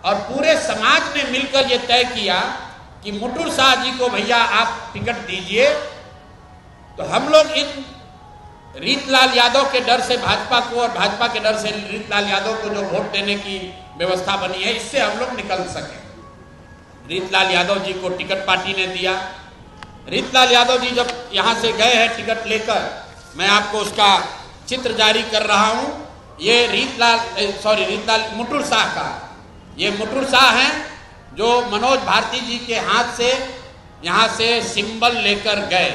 और पूरे समाज ने मिलकर ये तय किया कि मुटुर शाह जी को भैया आप टिकट दीजिए, तो हम लोग इन रीतलाल यादव के डर से भाजपा को और भाजपा के डर से रीतलाल यादव को जो वोट देने की व्यवस्था बनी है, इससे हम लोग निकल सके। रीतलाल यादव जी को टिकट पार्टी ने दिया। रीतलाल यादव जी जब यहाँ से गए हैं टिकट लेकर, मैं आपको उसका चित्र जारी कर रहा हूँ। ये रीतलाल मुटुर शाह का, ये मुटुर शाह हैं जो मनोज भारती जी के हाथ से यहाँ से सिंबल लेकर गए,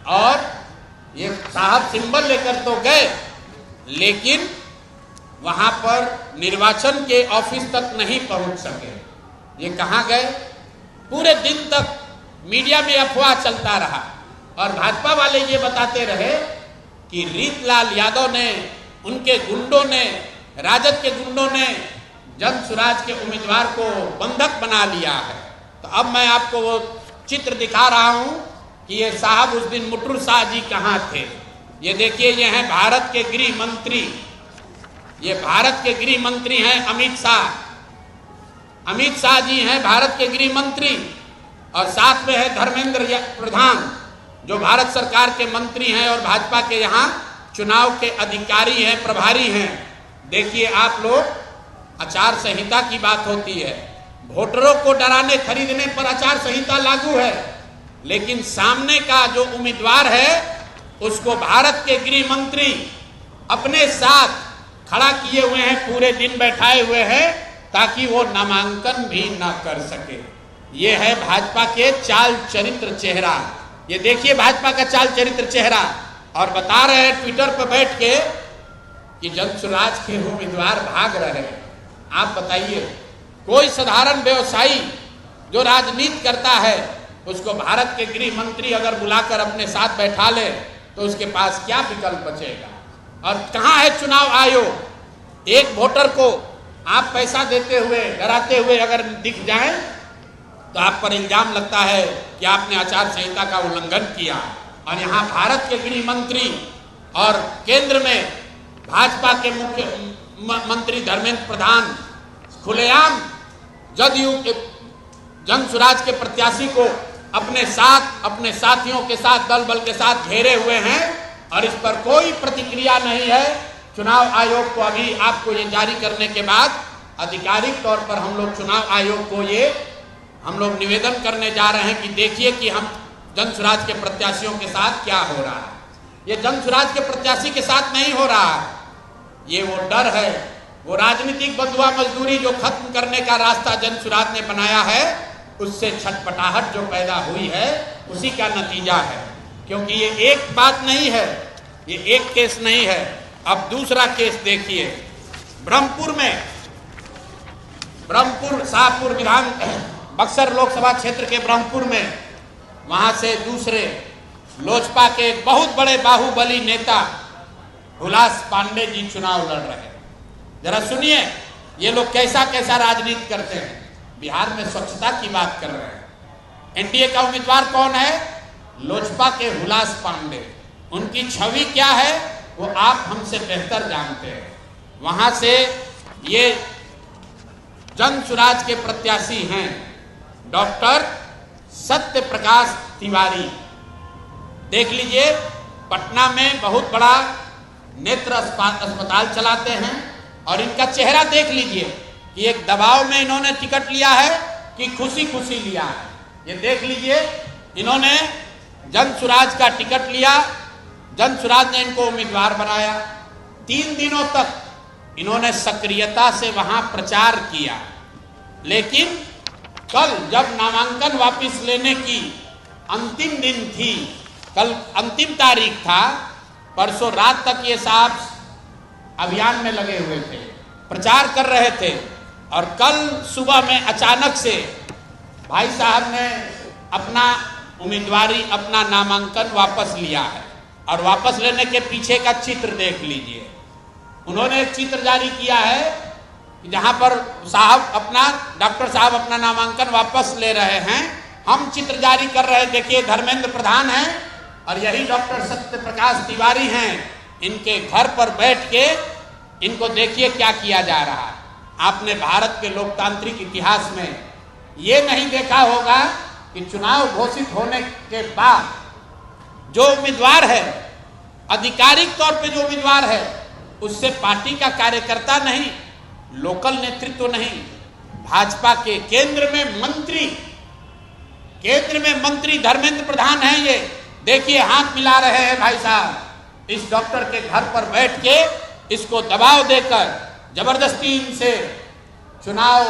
और ये साहब सिंबल लेकर तो गए लेकिन वहाँ पर निर्वाचन के ऑफिस तक नहीं पहुँच सके। ये कहाँ गए? पूरे दिन तक मीडिया में अफवाह चलता रहा और भाजपा वाले ये बताते रहे कि रीतलाल यादव ने, उनके गुंडों ने, राजद के गुंडों ने जन सुराज के उम्मीदवार को बंधक बना लिया है। तो अब मैं आपको वो चित्र दिखा रहा हूं कि ये साहब उस दिन मुटुर शाह जी कहाँ थे। ये देखिए, ये हैं भारत के गृह मंत्री, ये भारत के गृह मंत्री हैं अमित शाह। अमित शाह जी हैं भारत के गृह मंत्री, और साथ में है धर्मेंद्र प्रधान जो भारत सरकार के मंत्री हैं और भाजपा के यहाँ चुनाव के अधिकारी हैं, प्रभारी हैं। देखिए आप लोग, आचार संहिता की बात होती है, वोटरों को डराने खरीदने पर आचार संहिता लागू है, लेकिन सामने का जो उम्मीदवार है उसको भारत के गृह मंत्री अपने साथ खड़ा किए हुए हैं, पूरे दिन बैठाए हुए हैं ताकि वो नामांकन भी ना कर सके। ये है भाजपा के चाल चरित्र चेहरा। ये देखिए भाजपा का चाल चरित्र चेहरा, और बता रहे हैं ट्विटर पर बैठ के कि जनसुराज के उम्मीदवार भाग रहे हैं। आप बताइए, कोई साधारण व्यवसायी जो राजनीति करता है उसको भारत के गृह मंत्री अगर बुलाकर अपने साथ बैठा ले तो उसके पास क्या विकल्प बचेगा? और कहाँ है चुनाव आयोग? एक वोटर को आप पैसा देते हुए, डराते हुए अगर दिख जाए तो आप पर इल्जाम लगता है कि आपने आचार संहिता का उल्लंघन किया। और यहाँ भारत के गृह मंत्री और केंद्र में भाजपा के मुख्य मंत्री धर्मेंद्र प्रधान खुलेआम जदयू के जनसुराज के प्रत्याशी को अपने साथ, अपने साथियों के साथ, दल बल के साथ घेरे हुए हैं, और इस पर कोई प्रतिक्रिया नहीं है। चुनाव आयोग को अभी आपको ये जारी करने के बाद आधिकारिक तौर पर हम लोग चुनाव आयोग को ये हम लोग निवेदन करने जा रहे हैं कि देखिए कि हम जनसुराज के प्रत्याशियों के साथ क्या हो रहा है। ये जनसुराज के प्रत्याशी के साथ नहीं हो रहा है, ये वो डर है, वो राजनीतिक बदुआ मजदूरी जो खत्म करने का रास्ता जनसुराज ने बनाया है, उससे छटपटाहट जो पैदा हुई है उसी का नतीजा है। क्योंकि ये एक बात नहीं है, ये एक केस नहीं है। अब दूसरा केस देखिए, ब्रह्मपुर में, ब्रह्मपुर शाहपुर विधान बक्सर लोकसभा क्षेत्र के ब्रह्मपुर में, वहां से दूसरे लोजपा के बहुत बड़े बाहुबली नेता हुलास पांडे जी चुनाव लड़ रहे हैं। जरा सुनिए ये लोग कैसा कैसा राजनीति करते हैं। बिहार में स्वच्छता की बात कर रहे हैं। एनडीए का उम्मीदवार कौन है? लोजपा के हुलास पांडे। उनकी छवि क्या है वो आप हमसे बेहतर जानते हैं। वहां से ये जनसुराज के प्रत्याशी हैं डॉक्टर सत्य प्रकाश तिवारी। देख लीजिए, पटना में बहुत बड़ा नेत्र अस्पताल चलाते हैं, और इनका चेहरा देख लीजिए कि एक दबाव में इन्होंने टिकट लिया है कि खुशी खुशी लिया है। ये देख लीजिए, इन्होंने जनसुराज का टिकट लिया, जनसुराज ने इनको उम्मीदवार बनाया। 3 दिनों तक इन्होंने सक्रियता से वहां प्रचार किया, लेकिन कल जब नामांकन वापस लेने की अंतिम दिन थी, कल अंतिम तारीख था, परसों रात तक ये साहब अभियान में लगे हुए थे, प्रचार कर रहे थे, और कल सुबह में अचानक से भाई साहब ने अपना उम्मीदवारी, अपना नामांकन वापस लिया है। और वापस लेने के पीछे का चित्र देख लीजिए। उन्होंने एक चित्र जारी किया है जहां पर साहब अपना, डॉक्टर साहब अपना नामांकन वापस ले रहे हैं। हम चित्र जारी कर रहे हैं। देखिए, धर्मेंद्र प्रधान हैं और यही डॉक्टर सत्य प्रकाश तिवारी हैं। इनके घर पर बैठ के इनको देखिए क्या किया जा रहा है। आपने भारत के लोकतांत्रिक इतिहास में ये नहीं देखा होगा कि चुनाव घोषित होने के बाद जो उम्मीदवार है, आधिकारिक तौर पे जो उम्मीदवार है, उससे पार्टी का कार्यकर्ता नहीं, लोकल नेतृत्व नहीं, भाजपा के केंद्र में मंत्री धर्मेंद्र प्रधान है। ये देखिए हाथ मिला रहे हैं भाई साहब, इस डॉक्टर के घर पर बैठ के इसको दबाव देकर जबरदस्ती इनसे चुनाव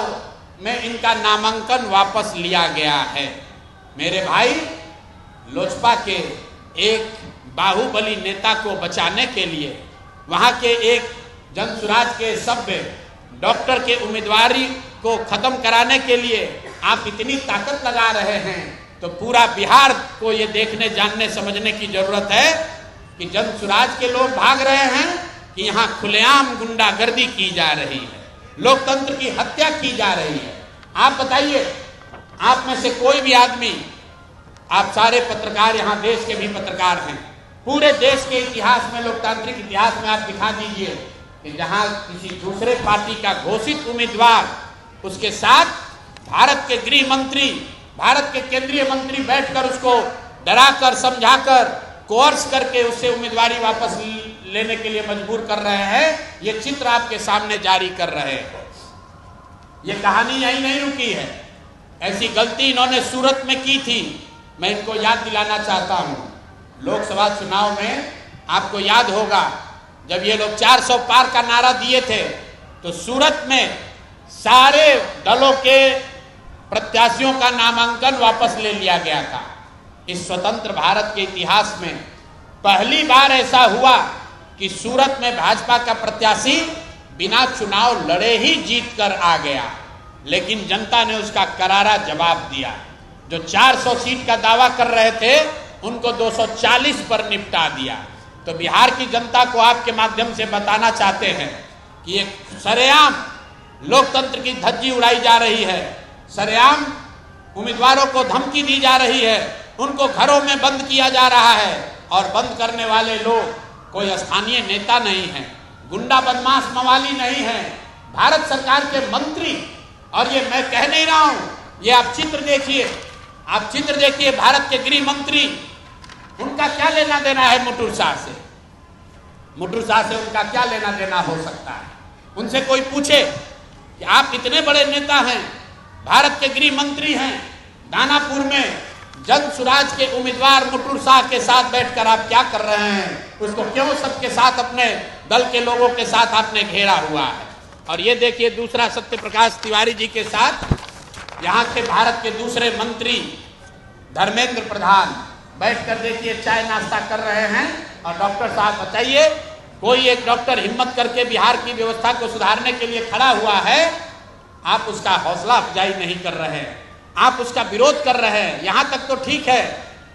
में इनका नामांकन वापस लिया गया है। मेरे भाई, लोजपा के एक बाहुबली नेता को बचाने के लिए, वहां के एक जनसुराज के सभ्य डॉक्टर के उम्मीदवारी को खत्म कराने के लिए आप इतनी ताकत लगा रहे हैं, तो पूरा बिहार को ये देखने, जानने, समझने की जरूरत है कि जनसुराज के लोग भाग रहे हैं कि यहाँ खुलेआम गुंडागर्दी की जा रही है, लोकतंत्र की हत्या की जा रही है। आप बताइए, आप में से कोई भी आदमी, आप सारे पत्रकार, यहाँ देश के भी पत्रकार हैं, पूरे देश के इतिहास में, लोकतांत्रिक इतिहास में आप दिखा दीजिए कि जहां किसी दूसरे पार्टी का घोषित उम्मीदवार, उसके साथ भारत के गृह मंत्री, भारत के केंद्रीय मंत्री बैठकर उसको डराकर, समझाकर, कोर्स करके उससे उम्मीदवारी वापस लेने के लिए मजबूर कर रहे हैं। ये चित्र आपके सामने जारी कर रहे हैं। ये कहानी यही नहीं रुकी है, ऐसी गलती इन्होंने सूरत में की थी। मैं इनको याद दिलाना चाहता हूं, लोकसभा चुनाव में आपको याद होगा जब ये लोग 400 पार का नारा दिए थे, तो सूरत में सारे दलों के प्रत्याशियों का नामांकन वापस ले लिया गया था। इस स्वतंत्र भारत के इतिहास में पहली बार ऐसा हुआ कि सूरत में भाजपा का प्रत्याशी बिना चुनाव लड़े ही जीत कर आ गया, लेकिन जनता ने उसका करारा जवाब दिया। जो 400 सीट का दावा कर रहे थे, उनको 240 पर निपटा दिया। तो बिहार की जनता को आपके माध्यम से बताना चाहते हैं कि ये सरेआम लोकतंत्र की धज्जी उड़ाई जा रही है, सरेआम उम्मीदवारों को धमकी दी जा रही है, उनको घरों में बंद किया जा रहा है, और बंद करने वाले लोग कोई स्थानीय नेता नहीं है, गुंडा बदमाश मवाली नहीं है, भारत सरकार के मंत्री। और ये मैं कह नहीं रहा हूं, ये आप चित्र देखिए, आप चित्र देखिए, भारत के गृह मंत्री, उनका क्या लेना देना है मुटुर शाह से? मुटुर शाह से उनका क्या लेना देना हो सकता है? उनसे कोई पूछे कि आप इतने बड़े नेता हैं, भारत के गृह मंत्री हैं, दानापुर में जनसुराज के उम्मीदवार मुटुर शाह के साथ बैठकर आप क्या कर रहे हैं? उसको क्यों सबके साथ, अपने दल के लोगों के साथ आपने घेरा हुआ है? और ये देखिए दूसरा सत्य प्रकाश तिवारी जी के साथ यहाँ के भारत के दूसरे मंत्री धर्मेंद्र प्रधान बैठकर देखिए चाय नाश्ता कर रहे हैं। और डॉक्टर साहब बताइए, कोई एक डॉक्टर हिम्मत करके बिहार की व्यवस्था को सुधारने के लिए खड़ा हुआ है, आप उसका हौसला अफजाई नहीं कर रहे हैं, आप उसका विरोध कर रहे हैं। यहाँ तक तो ठीक है,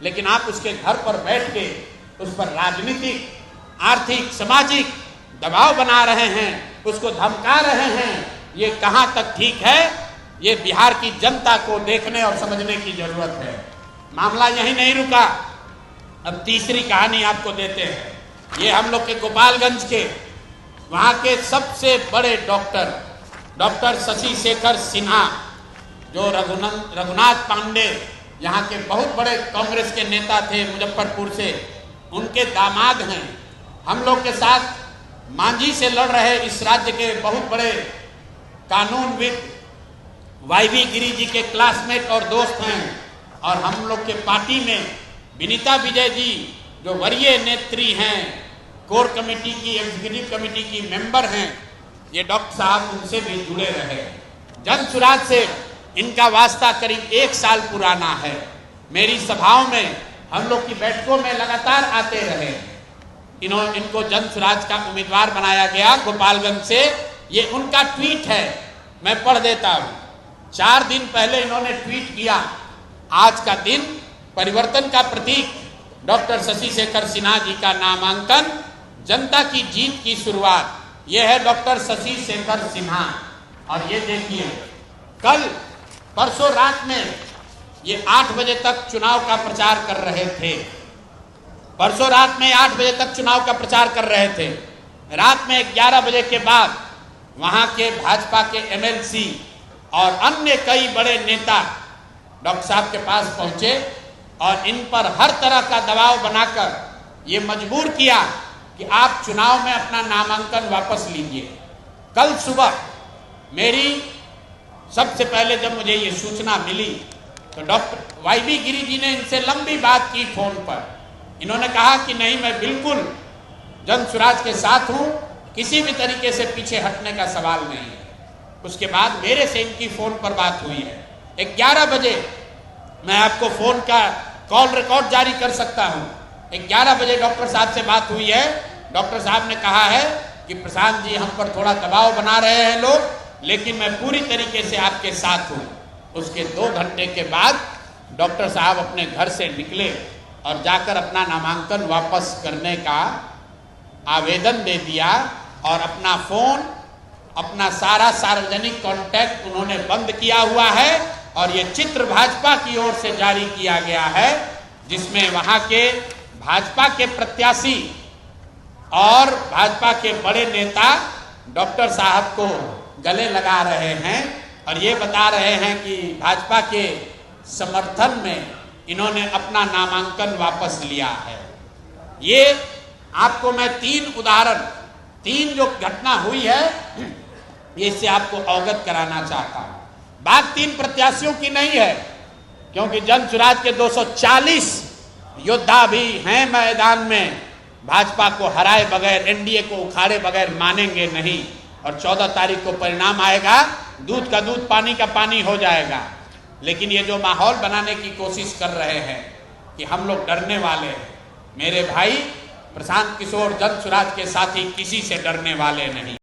लेकिन आप उसके घर पर बैठ के उस पर राजनीतिक, आर्थिक, सामाजिक दबाव बना रहे हैं, उसको धमका रहे हैं। ये कहाँ तक ठीक है? ये बिहार की जनता को देखने और समझने की जरूरत है। मामला यही नहीं रुका, अब तीसरी कहानी आपको देते हैं। ये हम लोग के गोपालगंज के वहाँ के सबसे बड़े डॉक्टर शशि शेखर सिन्हा, जो रघुनाथ पांडे यहाँ के बहुत बड़े कांग्रेस के नेता थे मुजफ्फरपुर से, उनके दामाद हैं। हम लोग के साथ मांझी से लड़ रहे इस राज्य के बहुत बड़े कानूनविद वाईवी गिरी जी के क्लासमेट और दोस्त हैं। और हम लोग के पार्टी में विनीता विजय जी, जो वरीय नेत्री हैं, कोर कमेटी की, एग्जीक्यूटिव कमेटी की मेंबर हैं, ये डॉक्टर साहब उनसे भी जुड़े रहे। जनसुराज से इनका वास्ता करीब 1 साल पुराना है। मेरी सभाओं में, हम लोग की बैठकों में लगातार आते रहे। इनको जनसुराज का उम्मीदवार बनाया गया गोपालगंज से। ये उनका ट्वीट है, मैं पढ़ देता हूँ। 4 दिन पहले इन्होंने ट्वीट किया, आज का दिन परिवर्तन का प्रतीक, डॉक्टर शशि शेखर सिन्हा जी का नामांकन, जनता की जीत की शुरुआत। यह है डॉक्टर शशि शेखर सिन्हा। और ये देखिए, कल परसों रात में ये 8 बजे तक चुनाव का प्रचार कर रहे थे। परसों रात में 8 बजे तक चुनाव का प्रचार कर रहे थे। रात में 11 बजे के बाद वहां के भाजपा के एमएलसी और अन्य कई बड़े नेता डॉक्टर साहब के पास पहुंचे और इन पर हर तरह का दबाव बनाकर ये मजबूर किया कि आप चुनाव में अपना नामांकन वापस लीजिए। कल सुबह मेरी सबसे पहले जब मुझे ये सूचना मिली तो डॉक्टर वाईबी गिरी जी ने इनसे लंबी बात की फोन पर। इन्होंने कहा कि नहीं, मैं बिल्कुल जन स्वराज के साथ हूं, किसी भी तरीके से पीछे हटने का सवाल नहीं है। उसके बाद मेरे से इनकी फोन पर बात हुई है 11 बजे। मैं आपको फोन का कॉल रिकॉर्ड जारी कर सकता हूं। 11 बजे डॉक्टर साहब से बात हुई है। डॉक्टर साहब ने कहा है कि प्रशांत जी, हम पर थोड़ा दबाव बना रहे हैं लोग, लेकिन मैं पूरी तरीके से आपके साथ हूं। उसके 2 घंटे के बाद डॉक्टर साहब अपने घर से निकले और जाकर अपना नामांकन वापस करने का आवेदन दे दिया और अपना फोन, अपना सारा सार्वजनिक कॉन्टैक्ट उन्होंने बंद किया हुआ है। और ये चित्र भाजपा की ओर से जारी किया गया है, जिसमें वहां के भाजपा के प्रत्याशी और भाजपा के बड़े नेता डॉक्टर साहब को गले लगा रहे हैं और ये बता रहे हैं कि भाजपा के समर्थन में इन्होंने अपना नामांकन वापस लिया है। ये आपको मैं 3 उदाहरण, 3 जो घटना हुई है, ये इससे आपको अवगत कराना चाहता हूं। बात 3 प्रत्याशियों की नहीं है, क्योंकि जन स्वराज के 240 योद्धा भी हैं मैदान में। भाजपा को हराए बगैर, एनडीए को उखाड़े बगैर मानेंगे नहीं। और 14 तारीख को परिणाम आएगा, दूध का दूध, पानी का पानी हो जाएगा। लेकिन ये जो माहौल बनाने की कोशिश कर रहे हैं कि हम लोग डरने वाले हैं, मेरे भाई प्रशांत किशोर जन स्वराज के साथी किसी से डरने वाले नहीं।